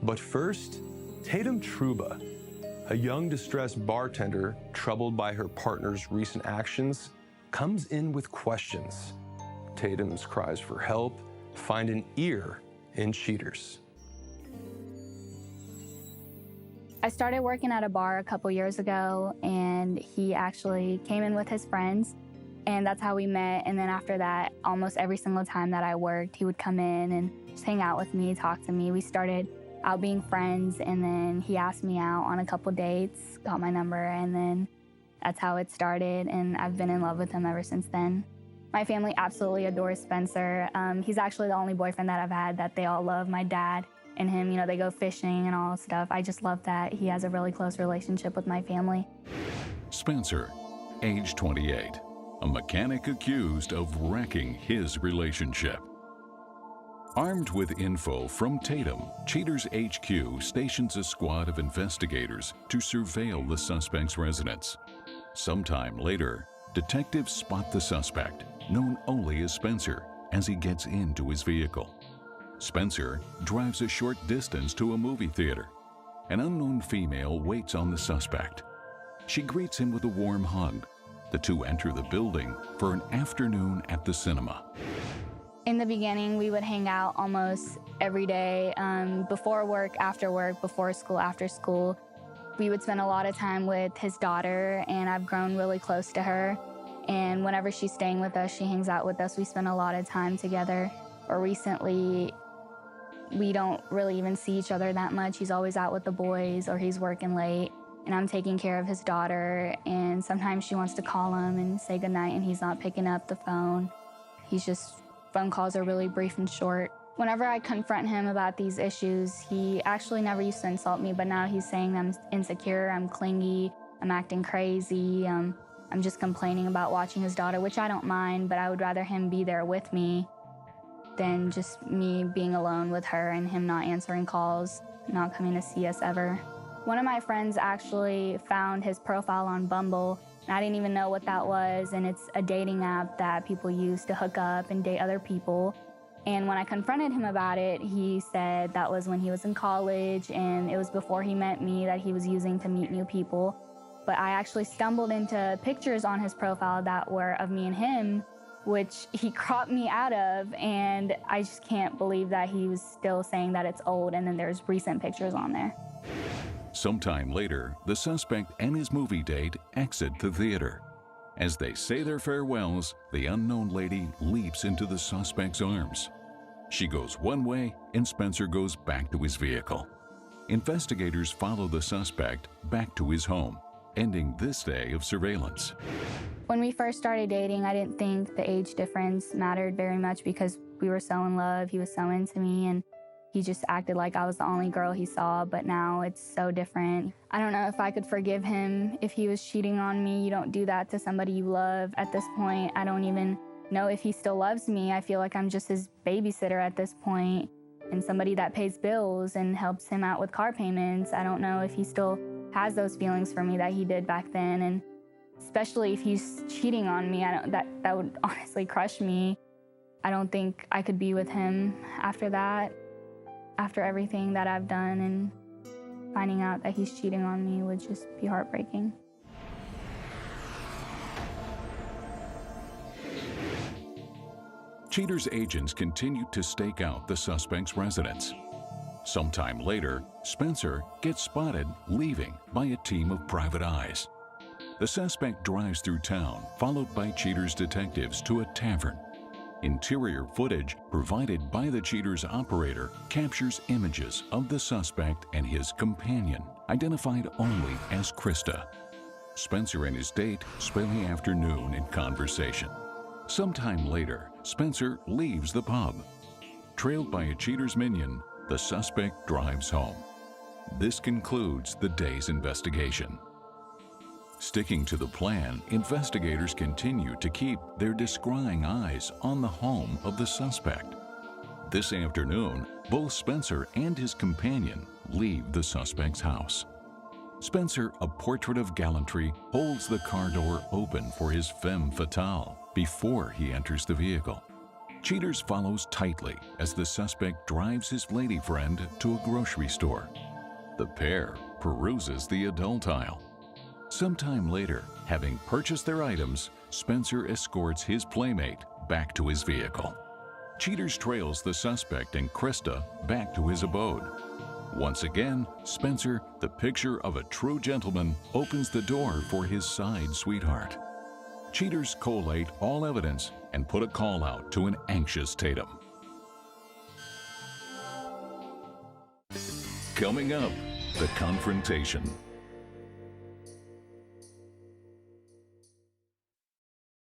But first, Tatum Trouba, a young distressed bartender troubled by her partner's recent actions, comes in with questions. Tatum's cries for help find an ear in Cheaters. I started working at a bar a couple years ago, and he actually came in with his friends, and that's how we met. And then after that, almost every single time that I worked, he would come in and just hang out with me, talk to me. We started out being friends, and then he asked me out on a couple dates, got my number, and then that's how it started, and I've been in love with him ever since then. My family absolutely adores Spencer. He's actually the only boyfriend that I've had that they all love. My dad and him, you know, they go fishing and all stuff. I just love that he has a really close relationship with my family. Spencer, age 28, a mechanic accused of wrecking his relationship. Armed with info from Tatum, Cheaters HQ stations a squad of investigators to surveil the suspect's residence. Sometime later, detectives spot the suspect, known only as Spencer, as he gets into his vehicle. Spencer drives a short distance to a movie theater. An unknown female waits on the suspect. She greets him with a warm hug. The two enter the building for an afternoon at the cinema. In the beginning, we would hang out almost every day, before work, before school, after school. We would spend a lot of time with his daughter, and I've grown really close to her. And whenever she's staying with us, she hangs out with us. We spend a lot of time together. Or recently, we don't really even see each other that much. He's always out with the boys, or he's working late, and I'm taking care of his daughter. And sometimes she wants to call him and say goodnight, and he's not picking up the phone. Phone calls are really brief and short. Whenever I confront him about these issues, he actually never used to insult me, but now he's saying I'm insecure, I'm clingy, I'm acting crazy, I'm just complaining about watching his daughter, which I don't mind, but I would rather him be there with me than just me being alone with her and him not answering calls, not coming to see us ever. One of my friends actually found his profile on Bumble, and I didn't even know what that was, and it's a dating app that people use to hook up and date other people. And when I confronted him about it, he said that was when he was in college, and it was before he met me that he was using to meet new people. But I actually stumbled into pictures on his profile that were of me and him, which he cropped me out of, and I just can't believe that he was still saying that it's old, and then there's recent pictures on there. Sometime later, the suspect and his movie date exit the theater. As they say their farewells, the unknown lady leaps into the suspect's arms. She goes one way, and Spencer goes back to his vehicle. Investigators follow the suspect back to his home, ending this day of surveillance. When we first started dating, I didn't think the age difference mattered very much because we were so in love. He was so into me, and he just acted like I was the only girl he saw, but now it's so different. I don't know if I could forgive him if he was cheating on me. You don't do that to somebody you love. At this point, I don't even know if he still loves me. I feel like I'm just his babysitter at this point, and somebody that pays bills and helps him out with car payments. I don't know if he still has those feelings for me that he did back then, and especially if he's cheating on me, that would honestly crush me. I don't think I could be with him after that. After everything that I've done, and finding out that he's cheating on me would just be heartbreaking. Cheaters' agents continued to stake out the suspect's residence. Sometime later, Spencer gets spotted leaving by a team of private eyes. The suspect drives through town, followed by Cheaters' detectives to a tavern. Interior footage provided by the Cheaters operator captures images of the suspect and his companion, identified only as Krista. Spencer and his date spend the afternoon in conversation. Sometime later, Spencer leaves the pub. Trailed by a Cheaters minion, the suspect drives home. This concludes the day's investigation. Sticking to the plan, investigators continue to keep their descrying eyes on the home of the suspect. This afternoon, both Spencer and his companion leave the suspect's house. Spencer, a portrait of gallantry, holds the car door open for his femme fatale before he enters the vehicle. Cheaters follows tightly as the suspect drives his lady friend to a grocery store. The pair peruses the adult aisle. Sometime later, having purchased their items, Spencer escorts his playmate back to his vehicle. Cheaters trails the suspect and Krista back to his abode. Once again, Spencer, the picture of a true gentleman, opens the door for his side sweetheart. Cheaters collate all evidence and put a call out to an anxious Tatum. Coming up, the confrontation.